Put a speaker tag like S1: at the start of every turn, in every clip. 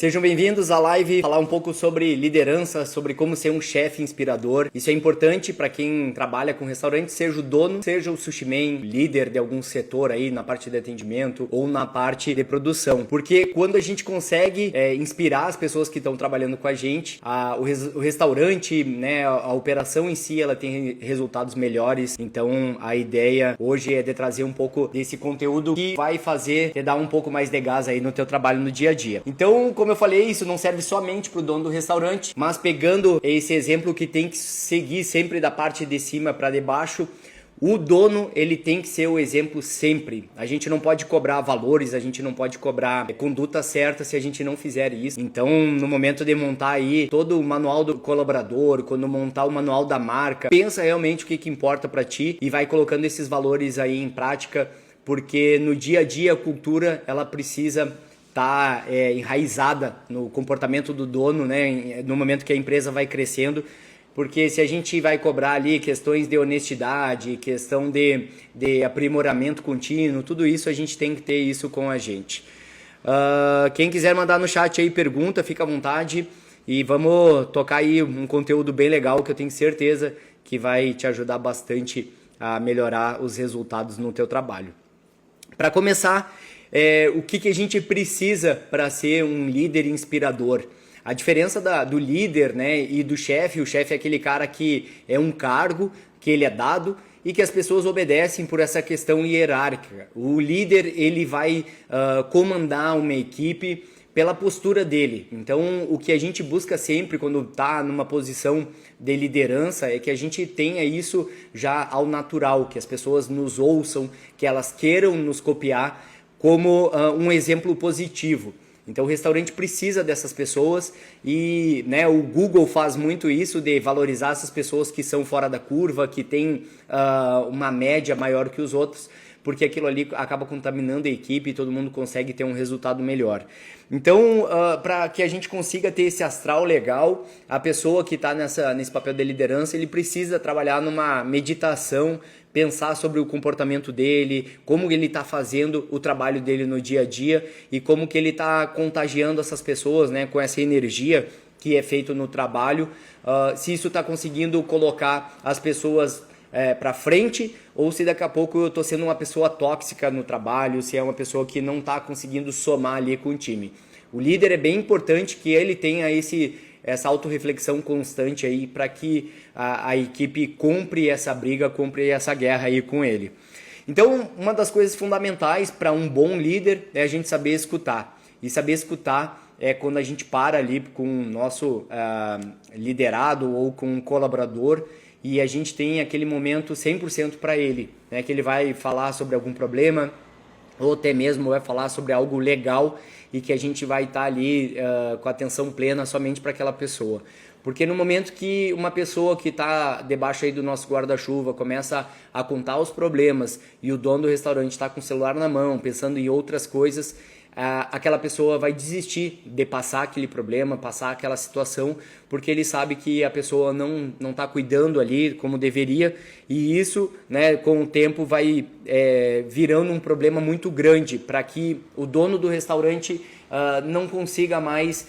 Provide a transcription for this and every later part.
S1: Sejam bem-vindos à live, falar um pouco sobre liderança, sobre como ser um chefe inspirador. Isso é importante para quem trabalha com restaurante, seja o dono, seja o sushi man, líder de algum setor aí na parte de atendimento ou na parte de produção. Porque quando a gente consegue inspirar as pessoas que estão trabalhando com a gente, o restaurante, né, a operação em si, ela tem resultados melhores. Então a ideia hoje é de trazer um pouco desse conteúdo que vai fazer te dar um pouco mais de gás aí no teu trabalho no dia a dia. Então, como eu falei, isso não serve somente para o dono do restaurante, mas pegando esse exemplo que tem que seguir sempre da parte de cima para de baixo, o dono, ele tem que ser o exemplo sempre. A gente não pode cobrar valores, a gente não pode cobrar conduta certa se a gente não fizer isso. Então, no momento de montar aí todo o manual do colaborador, quando montar o manual da marca, pensa realmente o que importa para ti e vai colocando esses valores aí em prática, porque no dia a dia a cultura, ela precisa tá enraizada no comportamento do dono, né, no momento que a empresa vai crescendo, porque se a gente vai cobrar ali questões de honestidade, questão de aprimoramento contínuo, tudo isso a gente tem que ter isso com a gente. Quem quiser mandar no chat aí pergunta, fica à vontade e vamos tocar aí um conteúdo bem legal que eu tenho certeza que vai te ajudar bastante a melhorar os resultados no teu trabalho. Para começar, o que a gente precisa para ser um líder inspirador? A diferença do líder, né, e do chefe, o chefe é aquele cara que é um cargo que ele é dado e que as pessoas obedecem por essa questão hierárquica. O líder, ele vai comandar uma equipe pela postura dele. Então, o que a gente busca sempre quando está numa posição de liderança é que a gente tenha isso já ao natural, que as pessoas nos ouçam, que elas queiram nos copiar como um exemplo positivo. Então o restaurante precisa dessas pessoas e, né, o Google faz muito isso de valorizar essas pessoas que são fora da curva, que têm uma média maior que os outros, porque aquilo ali acaba contaminando a equipe e todo mundo consegue ter um resultado melhor. Então, para que a gente consiga ter esse astral legal, a pessoa que está nesse papel de liderança, ele precisa trabalhar numa meditação, pensar sobre o comportamento dele, como ele está fazendo o trabalho dele no dia a dia e como que ele está contagiando essas pessoas, né, com essa energia que é feito no trabalho, se isso está conseguindo colocar as pessoas para frente ou se daqui a pouco eu estou sendo uma pessoa tóxica no trabalho, se é uma pessoa que não está conseguindo somar ali com o time. O líder é bem importante que ele tenha essa autorreflexão constante aí para que a equipe compre essa briga, compre essa guerra aí com ele. Então, uma das coisas fundamentais para um bom líder é a gente saber escutar. E saber escutar é quando a gente para ali com o nosso liderado ou com um colaborador e a gente tem aquele momento 100% para ele, né? Que ele vai falar sobre algum problema ou até mesmo vai falar sobre algo legal e que a gente vai estar ali com atenção plena somente para aquela pessoa. Porque no momento que uma pessoa que está debaixo aí do nosso guarda-chuva começa a contar os problemas e o dono do restaurante está com o celular na mão, pensando em outras coisas, aquela pessoa vai desistir de passar aquele problema, passar aquela situação, porque ele sabe que a pessoa não está cuidando ali como deveria e isso, né, com o tempo vai virando um problema muito grande para que o dono do restaurante não consiga mais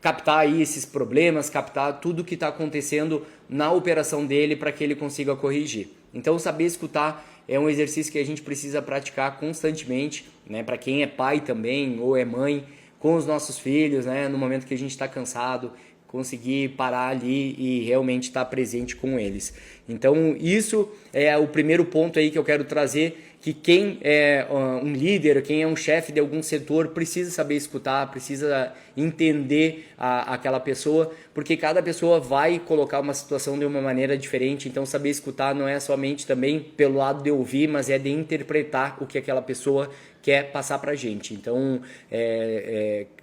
S1: captar aí esses problemas, captar tudo que está acontecendo na operação dele para que ele consiga corrigir. Então saber escutar é um exercício que a gente precisa praticar constantemente, né? Para quem é pai também ou é mãe, com os nossos filhos, né? No momento que a gente está cansado, conseguir parar ali e realmente estar presente com eles. Então isso é o primeiro ponto aí que eu quero trazer, que quem é um líder, quem é um chefe de algum setor precisa saber escutar, precisa entender aquela pessoa, porque cada pessoa vai colocar uma situação de uma maneira diferente, então saber escutar não é somente também pelo lado de ouvir, mas é de interpretar o que aquela pessoa quer passar pra gente. Então,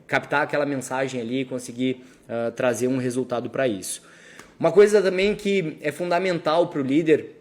S1: captar aquela mensagem ali e conseguir trazer um resultado para isso. Uma coisa também que é fundamental para o líder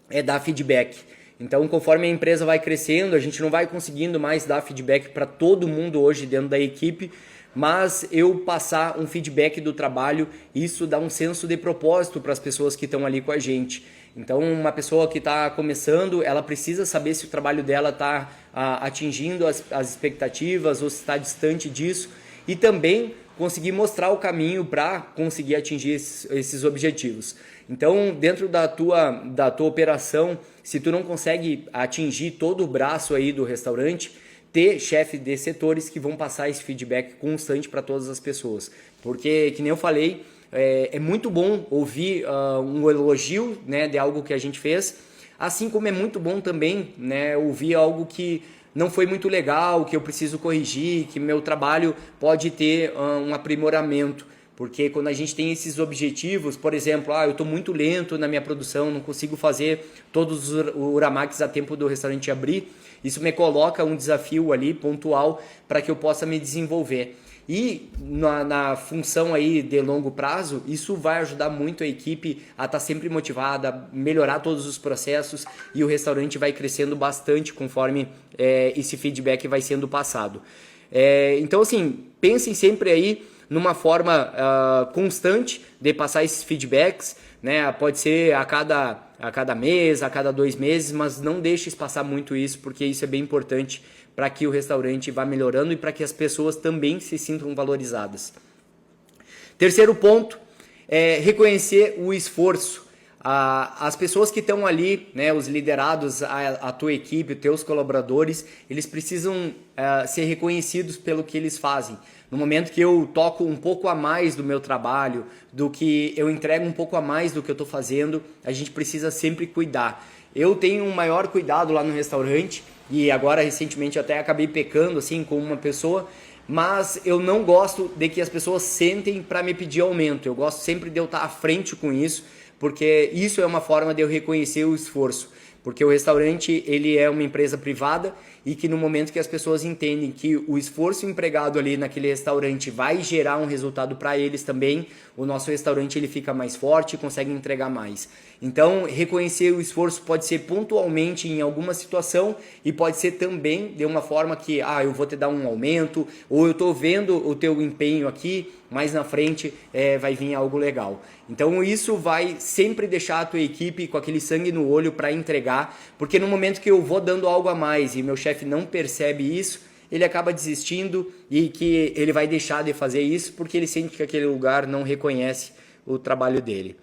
S1: é dar feedback. Então, conforme a empresa vai crescendo, a gente não vai conseguindo mais dar feedback para todo mundo hoje dentro da equipe, mas eu passar um feedback do trabalho, isso dá um senso de propósito para as pessoas que estão ali com a gente. Então, uma pessoa que está começando, ela precisa saber se o trabalho dela está atingindo as expectativas ou se está distante disso. e também conseguir mostrar o caminho para conseguir atingir esses objetivos. Então, dentro da tua operação, se tu não consegue atingir todo o braço aí do restaurante, ter chefe de setores que vão passar esse feedback constante para todas as pessoas. Porque, que nem eu falei, é muito bom ouvir um elogio, né, de algo que a gente fez, assim como é muito bom também, né, ouvir algo que não foi muito legal, que eu preciso corrigir, que meu trabalho pode ter um aprimoramento. Porque quando a gente tem esses objetivos, por exemplo, eu estou muito lento na minha produção, não consigo fazer todos os uramaks a tempo do restaurante abrir, isso me coloca um desafio ali pontual para que eu possa me desenvolver. E na função aí de longo prazo, isso vai ajudar muito a equipe a estar sempre motivada, a melhorar todos os processos, e o restaurante vai crescendo bastante conforme esse feedback vai sendo passado. Então, assim, pensem sempre aí numa forma constante de passar esses feedbacks, né? Pode ser a cada mês, a cada 2 meses, mas não deixe passar muito isso, porque isso é bem importante para que o restaurante vá melhorando e para que as pessoas também se sintam valorizadas. Terceiro ponto é reconhecer o esforço. As pessoas que estão ali, né, os liderados, a tua equipe, os teus colaboradores, eles precisam ser reconhecidos pelo que eles fazem. No momento que eu toco um pouco a mais do meu trabalho, do que eu entrego um pouco a mais do que eu estou fazendo, a gente precisa sempre cuidar. Eu tenho um maior cuidado lá no restaurante, e agora recentemente até acabei pecando assim com uma pessoa, mas eu não gosto de que as pessoas sentem para me pedir aumento. Eu gosto sempre de eu estar à frente com isso, porque isso é uma forma de eu reconhecer o esforço. Porque o restaurante, ele é uma empresa privada, e que no momento que as pessoas entendem que o esforço empregado ali naquele restaurante vai gerar um resultado para eles também, o nosso restaurante ele fica mais forte e consegue entregar mais. Então, reconhecer o esforço pode ser pontualmente em alguma situação, e pode ser também de uma forma que, eu vou te dar um aumento, ou eu estou vendo o teu empenho aqui, mais na frente vai vir algo legal. Então isso vai sempre deixar a tua equipe com aquele sangue no olho para entregar, porque no momento que eu vou dando algo a mais e meu chefe não percebe isso, ele acaba desistindo, e que ele vai deixar de fazer isso porque ele sente que aquele lugar não reconhece o trabalho dele.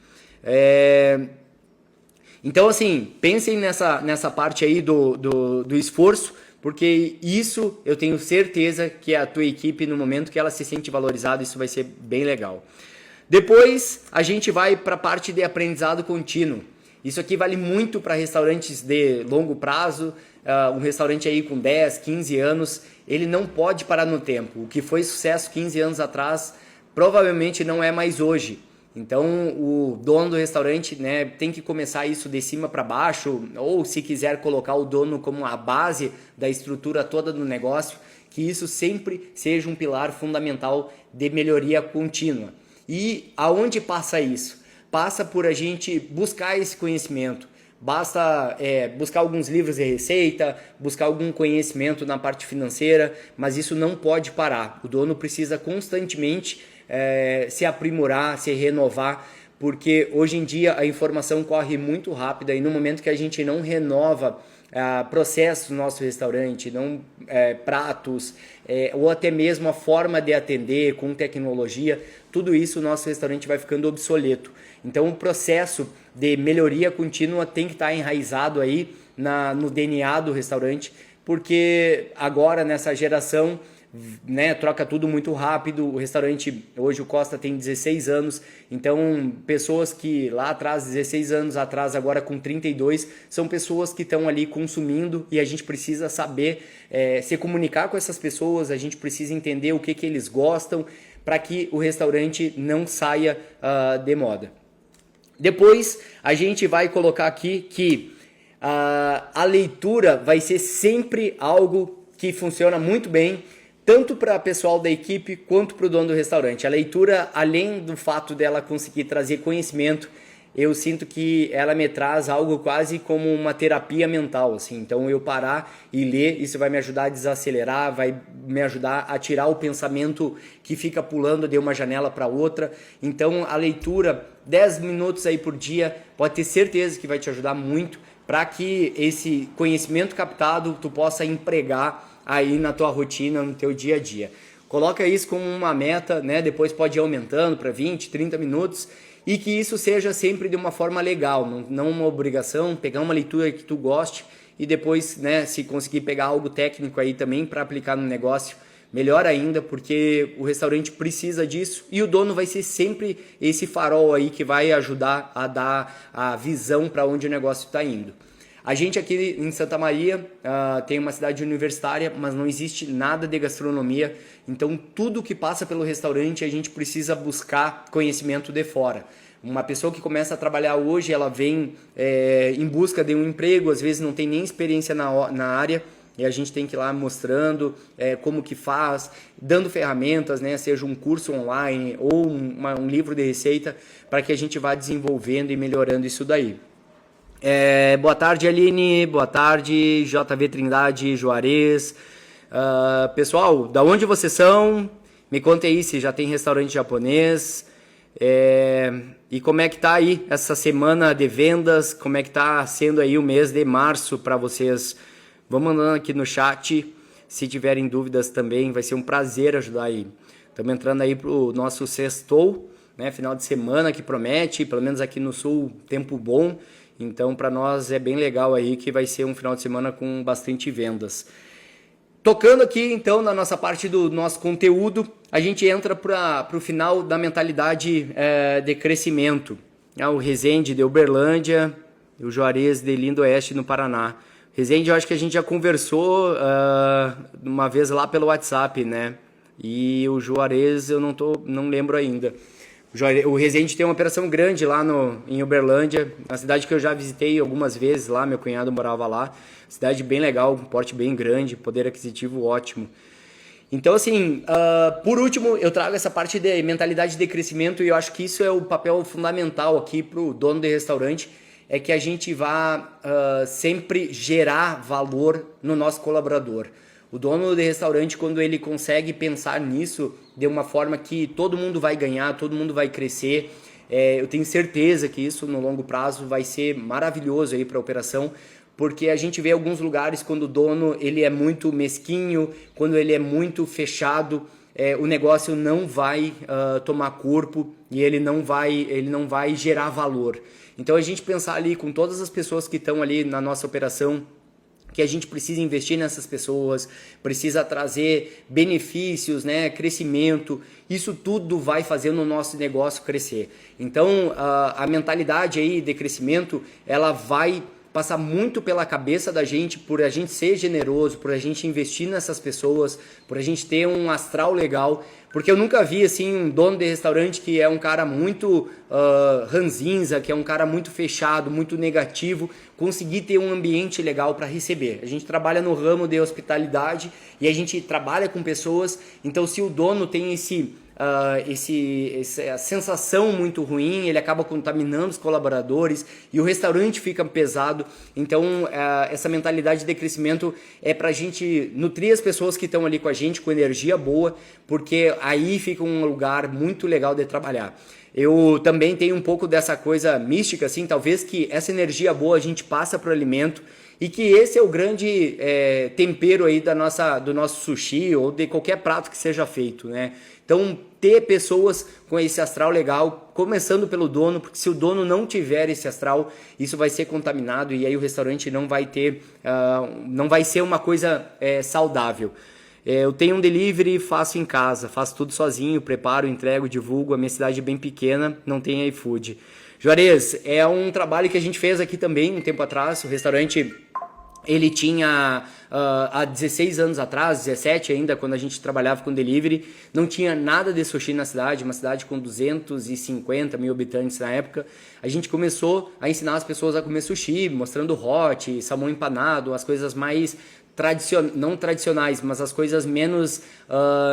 S1: Então, assim, pensem nessa parte aí do esforço, porque isso eu tenho certeza que a tua equipe, no momento que ela se sente valorizada, isso vai ser bem legal. Depois a gente vai para a parte de aprendizado contínuo. Isso aqui vale muito para restaurantes de longo prazo. Um restaurante aí com 10, 15 anos, ele não pode parar no tempo. O que foi sucesso 15 anos atrás, provavelmente não é mais hoje. Então o dono do restaurante, né, tem que começar isso de cima para baixo, ou se quiser colocar o dono como a base da estrutura toda do negócio, que isso sempre seja um pilar fundamental de melhoria contínua. E aonde passa isso? Passa por a gente buscar esse conhecimento. Basta buscar alguns livros de receita, buscar algum conhecimento na parte financeira, mas isso não pode parar. O dono precisa constantemente se aprimorar, se renovar, porque hoje em dia a informação corre muito rápida, e no momento que a gente não renova processos no nosso restaurante, pratos, ou até mesmo a forma de atender com tecnologia, tudo isso o nosso restaurante vai ficando obsoleto. Então o processo de melhoria contínua tem que estar enraizado aí no DNA do restaurante, porque agora nessa geração, né, troca tudo muito rápido. O restaurante, hoje o Costa tem 16 anos, então pessoas que lá atrás, 16 anos atrás, agora com 32, são pessoas que estão ali consumindo, e a gente precisa saber se comunicar com essas pessoas, a gente precisa entender o que eles gostam, para que o restaurante não saia de moda. Depois a gente vai colocar aqui que a leitura vai ser sempre algo que funciona muito bem, tanto para o pessoal da equipe quanto para o dono do restaurante. A leitura, além do fato dela conseguir trazer conhecimento, eu sinto que ela me traz algo quase como uma terapia mental, assim. Então eu parar e ler, isso vai me ajudar a desacelerar, vai me ajudar a tirar o pensamento que fica pulando de uma janela para outra. Então a leitura, 10 minutos aí por dia, pode ter certeza que vai te ajudar muito para que esse conhecimento captado tu possa empregar aí na tua rotina, no teu dia a dia. Coloca isso como uma meta, né? Depois pode ir aumentando para 20, 30 minutos e que isso seja sempre de uma forma legal, não uma obrigação, pegar uma leitura que tu goste e depois, né, se conseguir pegar algo técnico aí também para aplicar no negócio, melhor ainda, porque o restaurante precisa disso e o dono vai ser sempre esse farol aí que vai ajudar a dar a visão para onde o negócio está indo. A gente aqui em Santa Maria tem uma cidade universitária, mas não existe nada de gastronomia, então tudo que passa pelo restaurante a gente precisa buscar conhecimento de fora. Uma pessoa que começa a trabalhar hoje, ela vem em busca de um emprego, às vezes não tem nem experiência na área, e a gente tem que ir lá mostrando como que faz, dando ferramentas, né, seja um curso online ou um livro de receita, para que a gente vá desenvolvendo e melhorando isso daí. Boa tarde, Aline, boa tarde, JV Trindade, Juarez. Pessoal, da onde vocês são? Me conta aí se já tem restaurante japonês. E como é que tá aí essa semana de vendas? Como é que tá sendo aí o mês de março para vocês? Vão mandando aqui no chat, se tiverem dúvidas também, vai ser um prazer ajudar aí. Estamos entrando aí pro nosso sextou, né? Final de semana que promete, pelo menos aqui no sul, tempo bom. Então, para nós é bem legal aí que vai ser um final de semana com bastante vendas. Tocando aqui, então, na nossa parte do nosso conteúdo, a gente entra para o final da mentalidade de crescimento. O Resende de Uberlândia, o Juarez de Lindo Oeste, no Paraná. Resende, eu acho que a gente já conversou uma vez lá pelo WhatsApp, né? E o Juarez eu não lembro ainda. O Resende tem uma operação grande lá em Uberlândia, uma cidade que eu já visitei algumas vezes lá, meu cunhado morava lá. Cidade bem legal, um porte bem grande, poder aquisitivo ótimo. Então, assim, por último, eu trago essa parte de mentalidade de crescimento e eu acho que isso é o papel fundamental aqui para o dono de restaurante, é que a gente vá sempre gerar valor no nosso colaborador. O dono de restaurante, quando ele consegue pensar nisso de uma forma que todo mundo vai ganhar, todo mundo vai crescer, eu tenho certeza que isso no longo prazo vai ser maravilhoso aí para a operação, porque a gente vê alguns lugares quando o dono ele é muito mesquinho, quando ele é muito fechado, o negócio não vai tomar corpo e ele não vai gerar valor. Então a gente pensar ali com todas as pessoas que estão ali na nossa operação, que a gente precisa investir nessas pessoas, precisa trazer benefícios, né, crescimento, isso tudo vai fazer o nosso negócio crescer. Então a mentalidade aí de crescimento, ela vai passar muito pela cabeça da gente por a gente ser generoso, por a gente investir nessas pessoas, por a gente ter um astral legal, porque eu nunca vi assim um dono de restaurante que é um cara muito ranzinza, que é um cara muito fechado, muito negativo, conseguir ter um ambiente legal para receber. A gente trabalha no ramo de hospitalidade e a gente trabalha com pessoas, então se o dono tem essa sensação muito ruim, ele acaba contaminando os colaboradores e o restaurante fica pesado. Então essa mentalidade de crescimento é para a gente nutrir as pessoas que estão ali com a gente com energia boa, porque aí fica um lugar muito legal de trabalhar. Eu também tenho um pouco dessa coisa mística, assim, talvez que essa energia boa a gente passa para o alimento e que esse é o grande tempero aí do nosso sushi ou de qualquer prato que seja feito, né? Então, ter pessoas com esse astral legal, começando pelo dono, porque se o dono não tiver esse astral, isso vai ser contaminado e aí o restaurante não vai ter, não vai ser uma coisa saudável. Eu tenho um delivery, faço em casa, faço tudo sozinho, preparo, entrego, divulgo. A minha cidade é bem pequena, não tem iFood. Juarez, é um trabalho que a gente fez aqui também um tempo atrás. O restaurante, ele tinha há 16 anos atrás, 17 ainda, quando a gente trabalhava com delivery, não tinha nada de sushi na cidade, uma cidade com 250 mil habitantes na época. A gente começou a ensinar as pessoas a comer sushi, mostrando hot, salmão empanado, as coisas mais não tradicionais, mas as coisas menos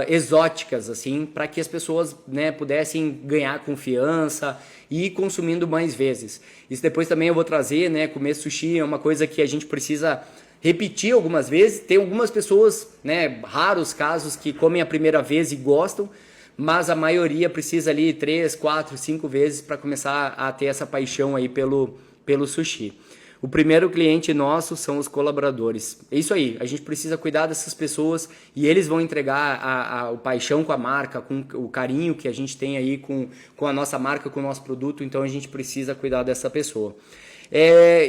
S1: exóticas, assim, para que as pessoas, né, pudessem ganhar confiança e ir consumindo mais vezes. Isso depois também eu vou trazer, né, comer sushi é uma coisa que a gente precisa repetir algumas vezes. Tem algumas pessoas, né, raros casos que comem a primeira vez e gostam, mas a maioria precisa ali 3, 4, 5 vezes para começar a ter essa paixão aí pelo sushi. O primeiro cliente nosso são os colaboradores. É isso aí, a gente precisa cuidar dessas pessoas e eles vão entregar o paixão com a marca, com o carinho que a gente tem aí com a nossa marca, com o nosso produto, então a gente precisa cuidar dessa pessoa.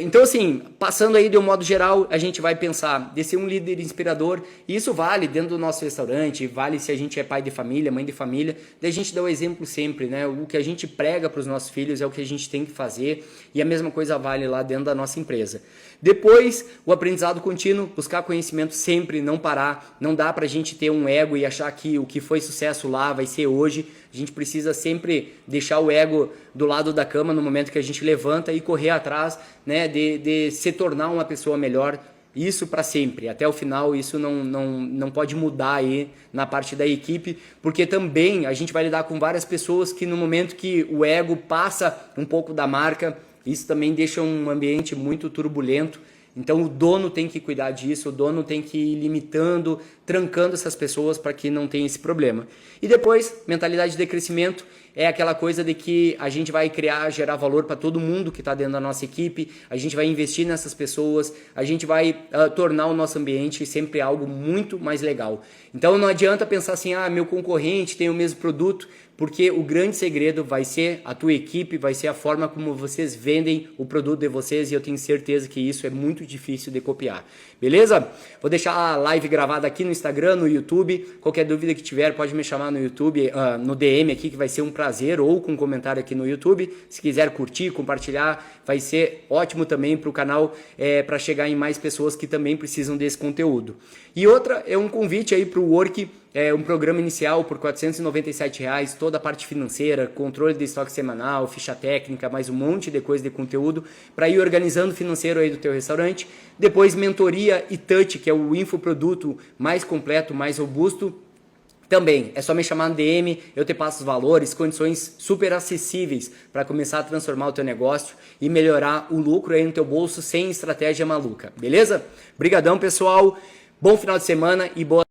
S1: Então assim, passando aí de um modo geral, a gente vai pensar de ser um líder inspirador, e isso vale dentro do nosso restaurante, vale se a gente é pai de família, mãe de família, daí a gente dá o exemplo sempre, né? O que a gente prega para os nossos filhos é o que a gente tem que fazer, e a mesma coisa vale lá dentro da nossa empresa. Depois, o aprendizado contínuo, buscar conhecimento sempre, não parar, não dá pra gente ter um ego e achar que o que foi sucesso lá vai ser hoje. A gente precisa sempre deixar o ego do lado da cama no momento que a gente levanta e correr atrás, né, de se tornar uma pessoa melhor. Isso para sempre, até o final. Isso não pode mudar aí na parte da equipe, porque também a gente vai lidar com várias pessoas que no momento que o ego passa um pouco da marca, isso também deixa um ambiente muito turbulento. Então o dono tem que cuidar disso, o dono tem que ir limitando, trancando essas pessoas para que não tenha esse problema. E depois, mentalidade de crescimento é aquela coisa de que a gente vai gerar valor para todo mundo que está dentro da nossa equipe, a gente vai investir nessas pessoas, a gente vai tornar o nosso ambiente sempre algo muito mais legal. Então não adianta pensar assim, meu concorrente tem o mesmo produto, porque o grande segredo vai ser a tua equipe, vai ser a forma como vocês vendem o produto de vocês, e eu tenho certeza que isso é muito difícil de copiar. Beleza? Vou deixar a live gravada aqui no Instagram, no YouTube. Qualquer dúvida que tiver, pode me chamar no YouTube, no DM aqui, que vai ser um prazer, ou com um comentário aqui no YouTube. Se quiser curtir, compartilhar, vai ser ótimo também para o canal, para chegar em mais pessoas que também precisam desse conteúdo. E outra é um convite aí para o Work, um programa inicial por R$ 497, toda a parte financeira, controle de estoque semanal, ficha técnica, mais um monte de coisa de conteúdo para ir organizando o financeiro aí do teu restaurante. Depois mentoria e touch, que é o infoproduto mais completo, mais robusto. Também é só me chamar no DM, eu te passo os valores, condições super acessíveis para começar a transformar o teu negócio e melhorar o lucro aí no teu bolso sem estratégia maluca, beleza? Brigadão, pessoal, bom final de semana e boa